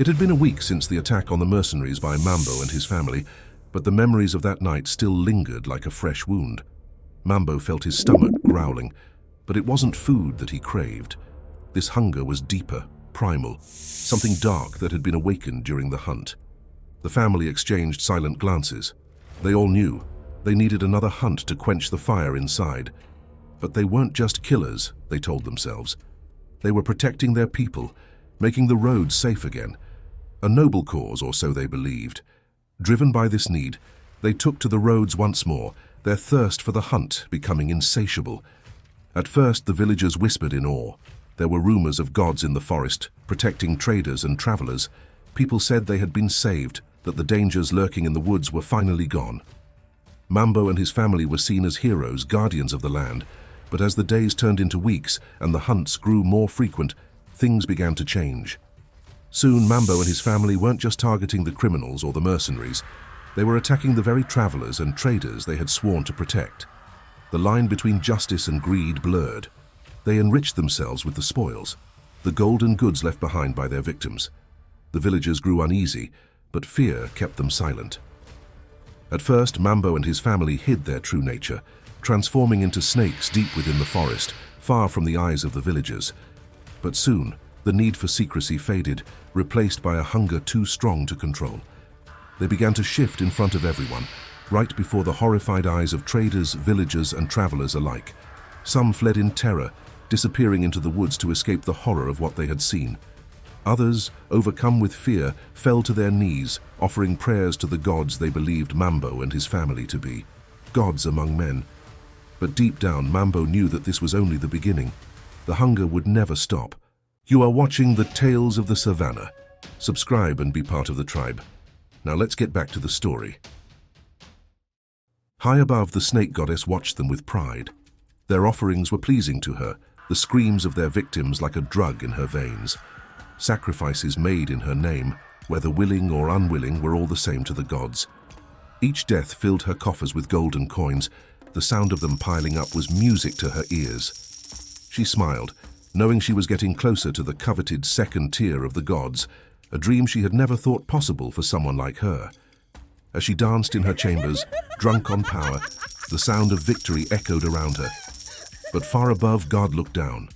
It had been a week since the attack on the mercenaries by Mambo and his family, but the memories of that night still lingered like a fresh wound. Mambo felt his stomach growling, but it wasn't food that he craved. This hunger was deeper, primal, something dark that had been awakened during the hunt. The family exchanged silent glances. They all knew they needed another hunt to quench the fire inside. But they weren't just killers, they told themselves. They were protecting their people, making the roads safe again. A noble cause, or so they believed. Driven by this need, they took to the roads once more, their thirst for the hunt becoming insatiable. At first, the villagers whispered in awe. There were rumors of gods in the forest, protecting traders and travelers. People said they had been saved, that the dangers lurking in the woods were finally gone. Mambo and his family were seen as heroes, guardians of the land. But as the days turned into weeks and the hunts grew more frequent, things began to change. Soon, Mambo and his family weren't just targeting the criminals or the mercenaries. They were attacking the very travelers and traders they had sworn to protect. The line between justice and greed blurred. They enriched themselves with the spoils, the golden goods left behind by their victims. The villagers grew uneasy, but fear kept them silent. At first, Mambo and his family hid their true nature, transforming into snakes deep within the forest, far from the eyes of the villagers. But soon, the need for secrecy faded, replaced by a hunger too strong to control. They began to shift in front of everyone, right before the horrified eyes of traders, villagers, and travelers alike. Some fled in terror, disappearing into the woods to escape the horror of what they had seen. Others, overcome with fear, fell to their knees, offering prayers to the gods they believed Mambo and his family to be. Gods among men. But deep down, Mambo knew that this was only the beginning. The hunger would never stop. You are watching the Tales of the Savannah. Subscribe and be part of the tribe. Now let's get back to the story. High above, the snake goddess watched them with pride. Their offerings were pleasing to her, the screams of their victims like a drug in her veins. Sacrifices made in her name, whether willing or unwilling, were all the same to the gods. Each death filled her coffers with golden coins. The sound of them piling up was music to her ears. She smiled, knowing she was getting closer to the coveted second tier of the gods, a dream she had never thought possible for someone like her. As she danced in her chambers, drunk on power, the sound of victory echoed around her. But far above, God looked down.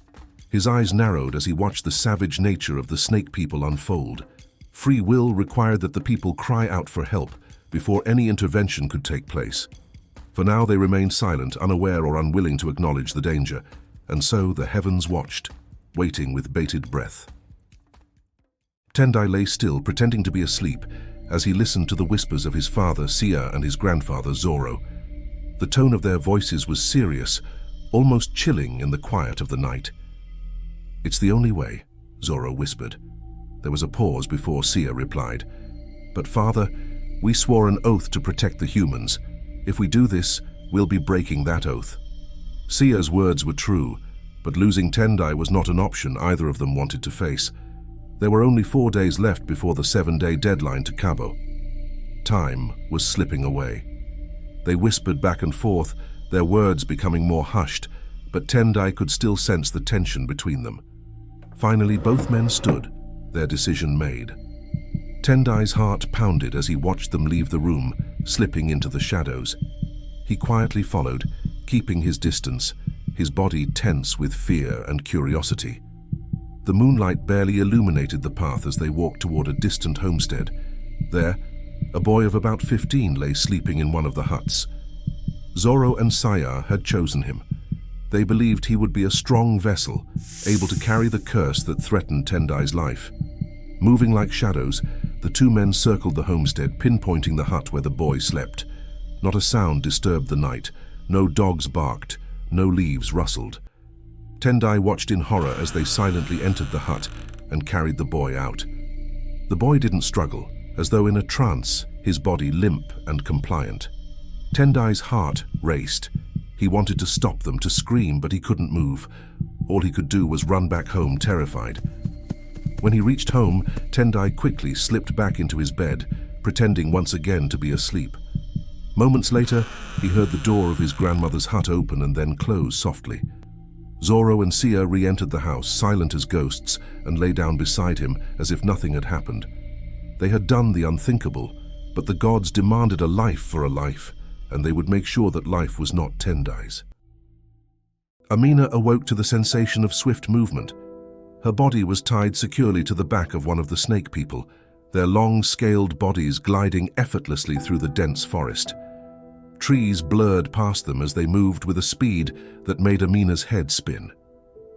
His eyes narrowed as he watched the savage nature of the snake people unfold. Free will required that the people cry out for help before any intervention could take place. For now they remained silent, unaware or unwilling to acknowledge the danger, and so the heavens watched, waiting with bated breath. Tendai lay still, pretending to be asleep, as he listened to the whispers of his father, Sia, and his grandfather, Zoro. The tone of their voices was serious, almost chilling in the quiet of the night. "It's the only way," Zoro whispered. There was a pause before Sia replied. "But father, we swore an oath to protect the humans. If we do this, we'll be breaking that oath." Sia's words were true, but losing Tendai was not an option either of them wanted to face. There were only 4 days left before the 7-day deadline to Cabo. Time was slipping away. They whispered back and forth, their words becoming more hushed, but Tendai could still sense the tension between them. Finally, both men stood, their decision made. Tendai's heart pounded as he watched them leave the room, slipping into the shadows. He quietly followed, keeping his distance, his body tense with fear and curiosity. The moonlight barely illuminated the path as they walked toward a distant homestead. There, a boy of about 15 lay sleeping in one of the huts. Zoro and Saya had chosen him. They believed he would be a strong vessel, able to carry the curse that threatened Tendai's life. Moving like shadows, the two men circled the homestead, pinpointing the hut where the boy slept. Not a sound disturbed the night. No dogs barked, no leaves rustled. Tendai watched in horror as they silently entered the hut and carried the boy out. The boy didn't struggle, as though in a trance, his body limp and compliant. Tendai's heart raced. He wanted to stop them, to scream, but he couldn't move. All he could do was run back home, terrified. When he reached home, Tendai quickly slipped back into his bed, pretending once again to be asleep. Moments later, he heard the door of his grandmother's hut open and then close softly. Zoro and Sia re-entered the house, silent as ghosts, and lay down beside him as if nothing had happened. They had done the unthinkable, but the gods demanded a life for a life, and they would make sure that life was not 10 days. Amina awoke to the sensation of swift movement. Her body was tied securely to the back of one of the snake people, their long, scaled bodies gliding effortlessly through the dense forest. Trees blurred past them as they moved with a speed that made Amina's head spin.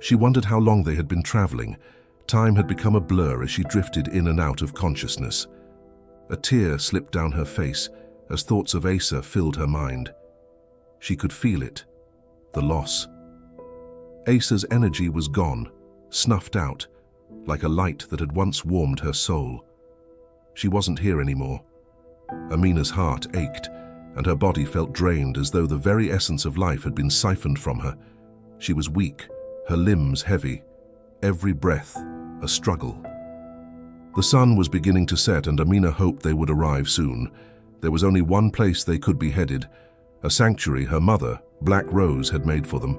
She wondered how long they had been traveling. Time had become a blur as she drifted in and out of consciousness. A tear slipped down her face as thoughts of Asa filled her mind. She could feel it, the loss. Asa's energy was gone, snuffed out, like a light that had once warmed her soul. She wasn't here anymore. Amina's heart ached, and her body felt drained as though the very essence of life had been siphoned from her. She was weak, her limbs heavy, every breath a struggle. The sun was beginning to set, and Amina hoped they would arrive soon. There was only one place they could be headed, a sanctuary her mother, Black Rose, had made for them.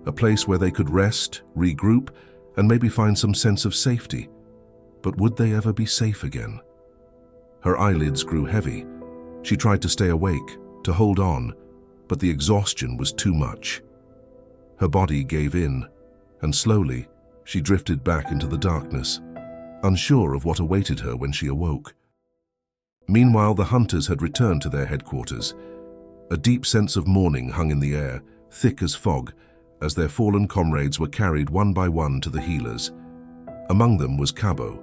A place where they could rest, regroup, and maybe find some sense of safety. But would they ever be safe again? Her eyelids grew heavy. She tried to stay awake, to hold on, but the exhaustion was too much. Her body gave in, and slowly she drifted back into the darkness, unsure of what awaited her when she awoke. Meanwhile, the hunters had returned to their headquarters. A deep sense of mourning hung in the air, thick as fog, as their fallen comrades were carried one by one to the healers. Among them was Cabo.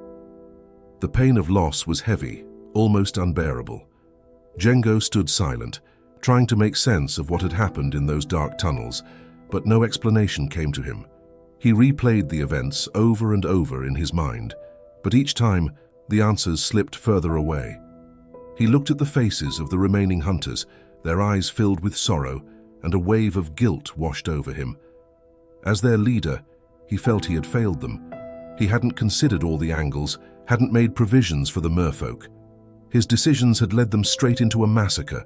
The pain of loss was heavy, almost unbearable. Jeno stood silent, trying to make sense of what had happened in those dark tunnels, but no explanation came to him. He replayed the events over and over in his mind, but each time the answers slipped further away. He looked at the faces of the remaining hunters, their eyes filled with sorrow, and a wave of guilt washed over him. As their leader, he felt he had failed them. He hadn't considered all the angles, hadn't made provisions for the merfolk. His decisions had led them straight into a massacre.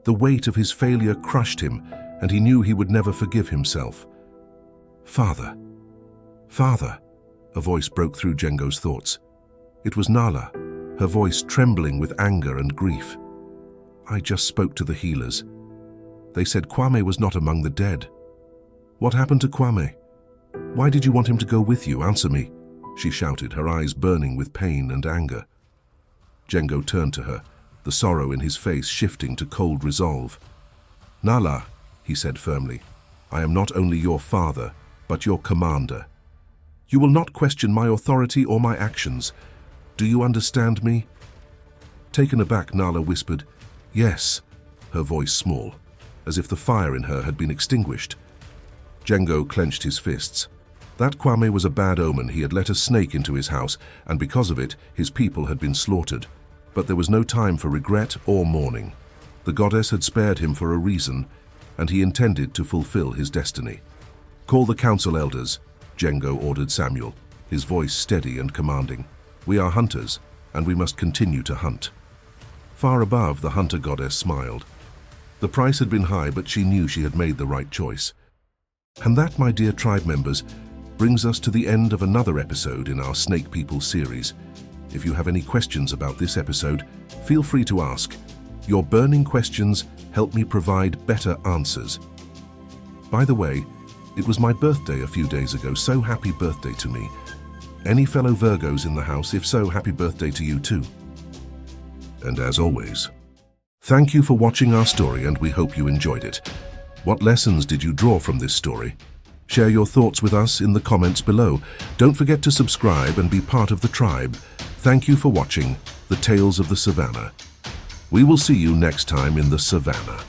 The weight of his failure crushed him, and he knew he would never forgive himself. "Father, Father," a voice broke through Jeno's thoughts. It was Nala, her voice trembling with anger and grief. "I just spoke to the healers. They said Kwame was not among the dead." "What happened to Kwame? Why did you want him to go with you? Answer me," she shouted, her eyes burning with pain and anger. Jeno turned to her, the sorrow in his face shifting to cold resolve. "Nala," he said firmly, "I am not only your father, but your commander. You will not question my authority or my actions. Do you understand me?" Taken aback, Nala whispered, "Yes," her voice small, as if the fire in her had been extinguished. Jeno clenched his fists. That Kwame was a bad omen. He had let a snake into his house, and because of it, his people had been slaughtered. But there was no time for regret or mourning. The goddess had spared him for a reason, and he intended to fulfill his destiny. "Call the council elders," Jeno ordered Samuel, his voice steady and commanding. "We are hunters, and we must continue to hunt." Far above, the hunter goddess smiled. The price had been high, but she knew she had made the right choice. And that, my dear tribe members, brings us to the end of another episode in our Snake People series. If you have any questions about this episode, feel free to ask. Your burning questions help me provide better answers. By the way, it was my birthday a few days ago, so happy birthday to me. Any fellow Virgos in the house? If so, happy birthday to you too. And as always, thank you for watching our story, and we hope you enjoyed it. What lessons did you draw from this story? Share your thoughts with us in the comments below. Don't forget to subscribe and be part of the tribe. Thank you for watching The Tales of the Savannah. We will see you next time in the Savannah.